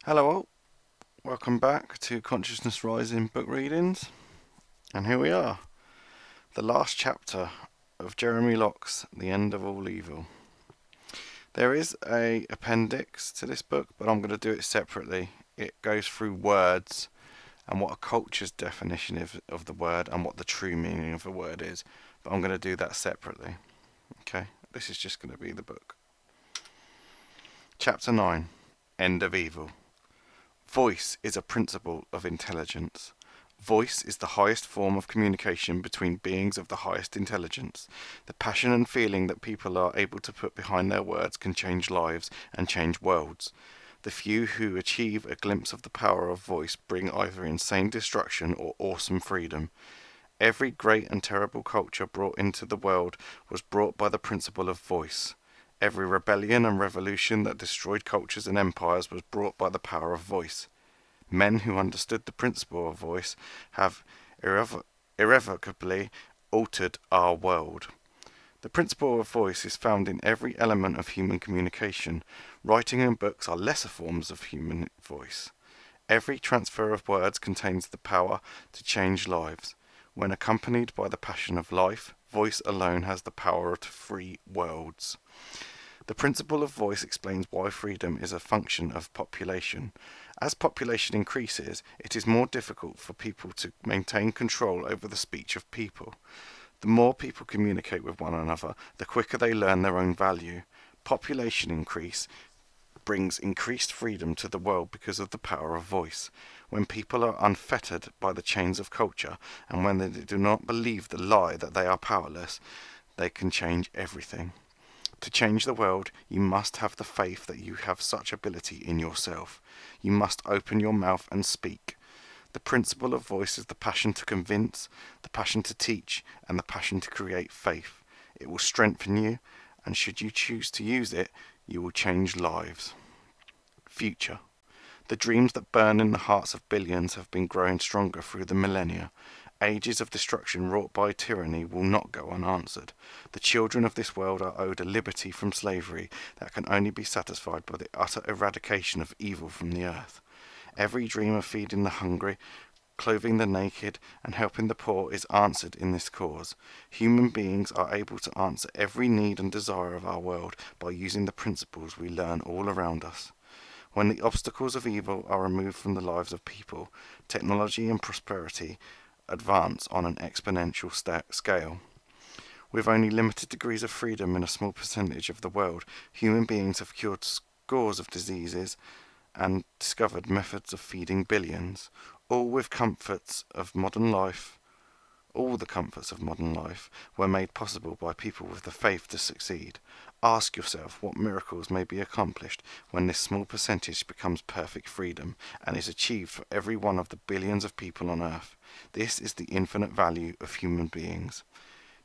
Hello all, welcome back to Consciousness Rising book readings. And here we are, the last chapter of Jeremy Locke's The End of All Evil. There is a appendix to this book, but I'm going to do it separately. It goes through words and what a culture's definition of the word and what the true meaning of the word is. But I'm going to do that separately. Okay, this is just going to be the book. Chapter 9, End of Evil. Voice is a principle of intelligence. Voice is the highest form of communication between beings of the highest intelligence. The passion and feeling that people are able to put behind their words can change lives and change worlds. The few who achieve a glimpse of the power of voice bring either insane destruction or awesome freedom. Every great and terrible culture brought into the world was brought by the principle of voice. Every rebellion and revolution that destroyed cultures and empires was brought by the power of voice. Men who understood the principle of voice have irrevocably altered our world. The principle of voice is found in every element of human communication. Writing and books are lesser forms of human voice. Every transfer of words contains the power to change lives. When accompanied by the passion of life, voice alone has the power to free worlds. The principle of voice explains why freedom is a function of population. As population increases, it is more difficult for people to maintain control over the speech of people. The more people communicate with one another, the quicker they learn their own value. Population increase brings increased freedom to the world because of the power of voice. When people are unfettered by the chains of culture, and when they do not believe the lie that they are powerless, they can change everything. To change the world, you must have the faith that you have such ability in yourself. You must open your mouth and speak. The principle of voice is the passion to convince, the passion to teach, and the passion to create faith. It will strengthen you, and should you choose to use it, you will change lives. Future. The dreams that burn in the hearts of billions have been growing stronger through the millennia. Ages of destruction wrought by tyranny will not go unanswered. The children of this world are owed a liberty from slavery that can only be satisfied by the utter eradication of evil from the earth. Every dream of feeding the hungry, clothing the naked, and helping the poor is answered in this cause. Human beings are able to answer every need and desire of our world by using the principles we learn all around us. When the obstacles of evil are removed from the lives of people, technology and prosperity advance on an exponential scale. With only limited degrees of freedom in a small percentage of the world, human beings have cured scores of diseases and discovered methods of feeding billions, all with comforts of modern life. All the comforts of modern life were made possible by people with the faith to succeed. Ask yourself what miracles may be accomplished when this small percentage becomes perfect freedom and is achieved for every one of the billions of people on earth. This is the infinite value of human beings.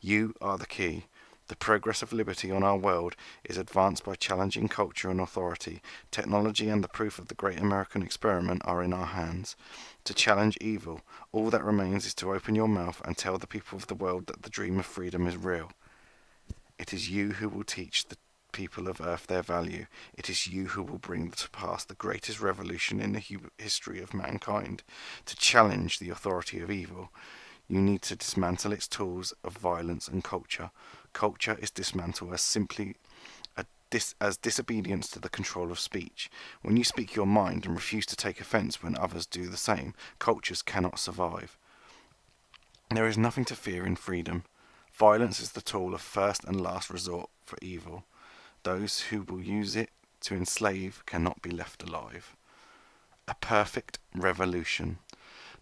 You are the key. The progress of liberty on our world is advanced by challenging culture and authority. Technology and the proof of the great American experiment are in our hands. To challenge evil, all that remains is to open your mouth and tell the people of the world that the dream of freedom is real. It is you who will teach the people of Earth their value. It is you who will bring to pass the greatest revolution in the history of mankind. To challenge the authority of evil, you need to dismantle its tools of violence and culture. Culture is dismantled as simply as disobedience to the control of speech. When you speak your mind and refuse to take offence when others do the same, cultures cannot survive. There is nothing to fear in freedom. Violence is the tool of first and last resort for evil. Those who will use it to enslave cannot be left alive. A perfect revolution.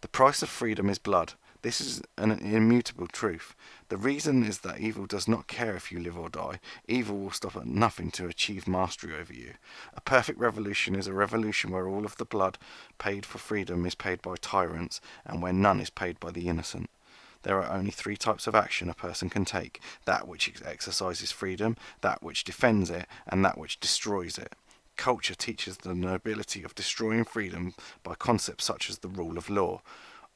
The price of freedom is blood. This is an immutable truth. The reason is that evil does not care if you live or die. Evil will stop at nothing to achieve mastery over you. A perfect revolution is a revolution where all of the blood paid for freedom is paid by tyrants, and where none is paid by the innocent. There are only three types of action a person can take: that which exercises freedom, that which defends it, and that which destroys it. Culture teaches the nobility of destroying freedom by concepts such as the rule of law.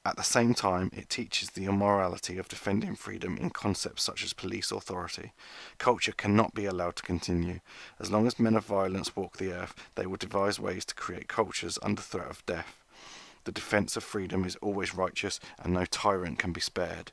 At the same time, it teaches the immorality of defending freedom in concepts such as police authority. Culture cannot be allowed to continue. As long as men of violence walk the earth, they will devise ways to create cultures under threat of death. The defence of freedom is always righteous, and no tyrant can be spared.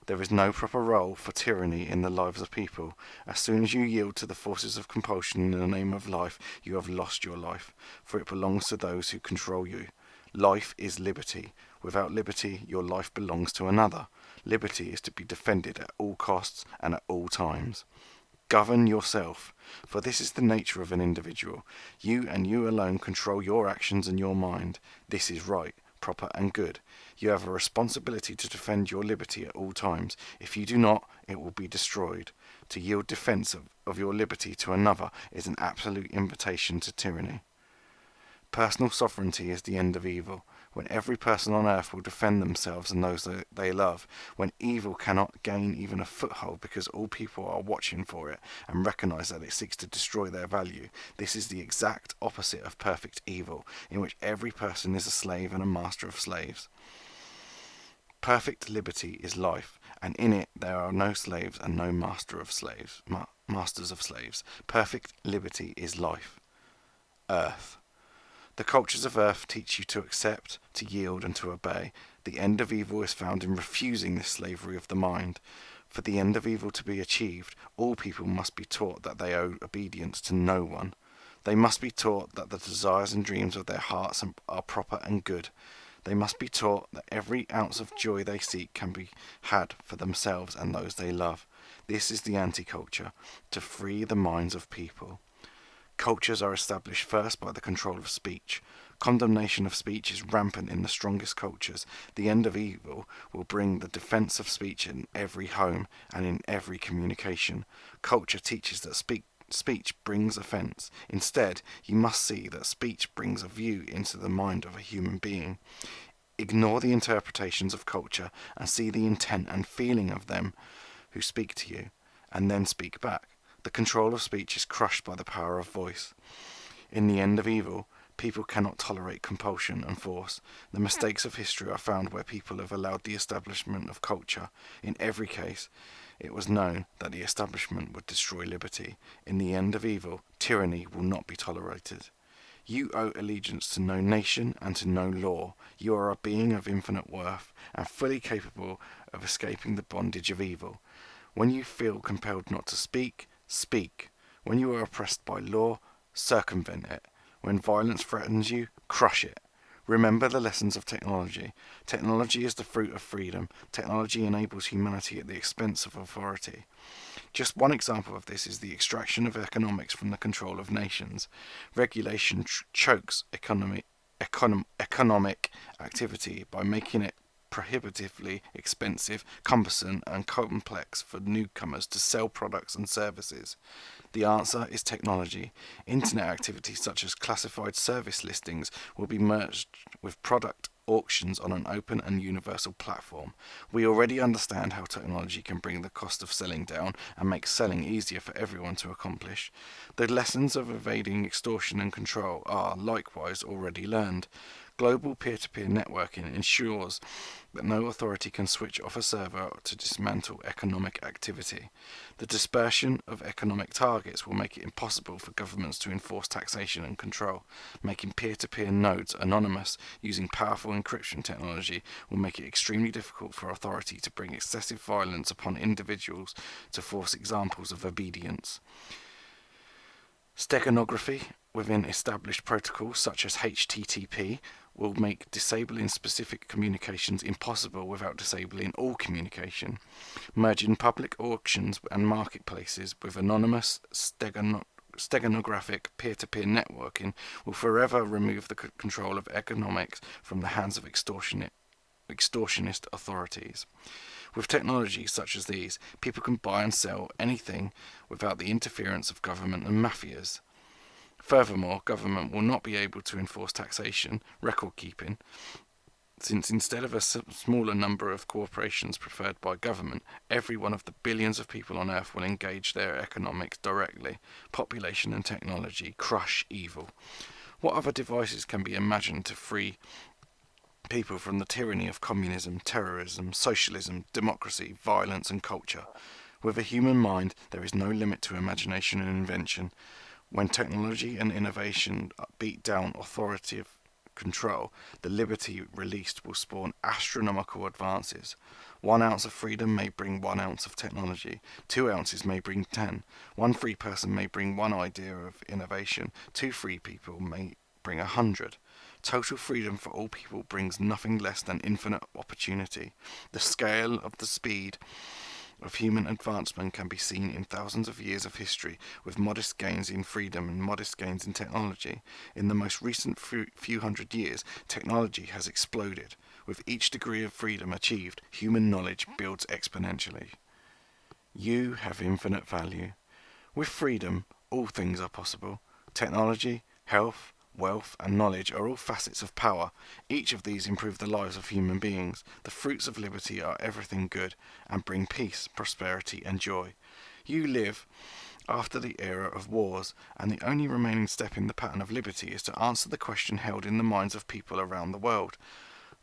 There is no proper role for tyranny in the lives of people. As soon as you yield to the forces of compulsion in the name of life, you have lost your life, for it belongs to those who control you. Life is liberty. Without liberty, your life belongs to another. Liberty is to be defended at all costs and at all times. Govern yourself, for this is the nature of an individual. You and you alone control your actions and your mind. This is right, proper and good. You have a responsibility to defend your liberty at all times. If you do not, it will be destroyed. To yield defence of your liberty to another is an absolute invitation to tyranny. Personal sovereignty is the end of evil. When every person on earth will defend themselves and those that they love, when evil cannot gain even a foothold because all people are watching for it and recognize that it seeks to destroy their value, this is the exact opposite of perfect evil, in which every person is a slave and a master of slaves. Perfect liberty is life, and in it there are no slaves and no masters of slaves. Perfect liberty is life. Earth. The cultures of earth teach you to accept, to yield, and to obey. The end of evil is found in refusing this slavery of the mind. For the end of evil to be achieved, all people must be taught that they owe obedience to no one. They must be taught that the desires and dreams of their hearts are proper and good. They must be taught that every ounce of joy they seek can be had for themselves and those they love. This is the anti-culture, to free the minds of people. Cultures are established first by the control of speech. Condemnation of speech is rampant in the strongest cultures. The end of evil will bring the defence of speech in every home and in every communication. Culture teaches that speech brings offence. Instead, you must see that speech brings a view into the mind of a human being. Ignore the interpretations of culture and see the intent and feeling of them who speak to you, and then speak back. The control of speech is crushed by the power of voice. In the end of evil, people cannot tolerate compulsion and force. The mistakes of history are found where people have allowed the establishment of culture. In every case, it was known that the establishment would destroy liberty. In the end of evil, tyranny will not be tolerated. You owe allegiance to no nation and to no law. You are a being of infinite worth and fully capable of escaping the bondage of evil. When you feel compelled not to speak, speak. When you are oppressed by law, circumvent it. When violence threatens you, crush it. Remember the lessons of technology. Technology is the fruit of freedom. Technology enables humanity at the expense of authority. Just one example of this is the extraction of economics from the control of nations. Regulation chokes economic activity by making it prohibitively expensive, cumbersome, and complex for newcomers to sell products and services. The answer is technology. Internet activities such as classified service listings will be merged with product auctions on an open and universal platform. We already understand how technology can bring the cost of selling down and make selling easier for everyone to accomplish. The lessons of evading extortion and control are, likewise, already learned. Global peer-to-peer networking ensures that no authority can switch off a server to dismantle economic activity. The dispersion of economic targets will make it impossible for governments to enforce taxation and control. Making peer-to-peer nodes anonymous using powerful encryption technology will make it extremely difficult for authority to bring excessive violence upon individuals to force examples of obedience. Steganography within established protocols such as HTTP will make disabling specific communications impossible without disabling all communication. Merging public auctions and marketplaces with anonymous steganographic peer-to-peer networking will forever remove the control of economics from the hands of extortionist authorities. With technologies such as these, people can buy and sell anything without the interference of government and mafias. Furthermore, government will not be able to enforce taxation, record keeping, since instead of a smaller number of corporations preferred by government, every one of the billions of people on earth will engage their economics directly. Population and technology crush evil. What other devices can be imagined to free people from the tyranny of communism, terrorism, socialism, democracy, violence, and culture. With a human mind, there is no limit to imagination and invention. When technology and innovation beat down authoritative control, the liberty released will spawn astronomical advances. 1 ounce of freedom may bring 1 ounce of technology. 2 ounces may bring 10. One free person may bring one idea of innovation. Two free people may bring 100. Total freedom for all people brings nothing less than infinite opportunity. The scale of the speed of human advancement can be seen in thousands of years of history, with modest gains in freedom and modest gains in technology. In the most recent few hundred years, technology has exploded. With each degree of freedom achieved, human knowledge builds exponentially. You have infinite value. With freedom, all things are possible. Technology, health, wealth, and knowledge are all facets of power. Each of these improve the lives of human beings. The fruits of liberty are everything good and bring peace, prosperity, and joy. You live after the era of wars, and the only remaining step in the pattern of liberty is to answer the question held in the minds of people around the world.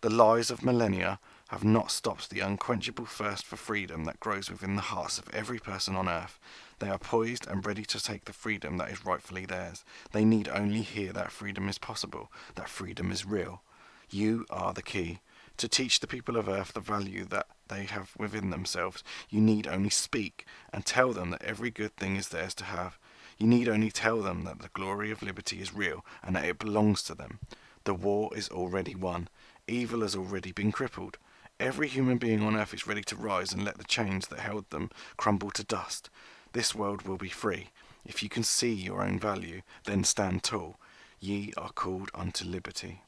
The lies of millennia have not stopped the unquenchable thirst for freedom that grows within the hearts of every person on earth. They are poised and ready to take the freedom that is rightfully theirs. They need only hear that freedom is possible, that freedom is real. You are the key. To teach the people of earth the value that they have within themselves, you need only speak and tell them that every good thing is theirs to have. You need only tell them that the glory of liberty is real and that it belongs to them. The war is already won. Evil has already been crippled. Every human being on earth is ready to rise and let the chains that held them crumble to dust. This world will be free. If you can see your own value, then stand tall. Ye are called unto liberty.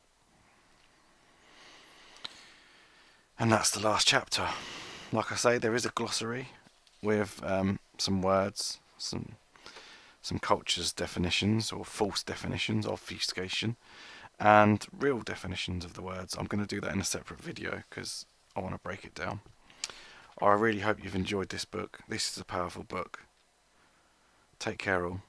And that's the last chapter. Like I say, there is a glossary with some words, some cultures' definitions or false definitions, obfuscation, and real definitions of the words. I'm going to do that in a separate video because I want to break it down. I really hope you've enjoyed this book. This is a powerful book. Take care all.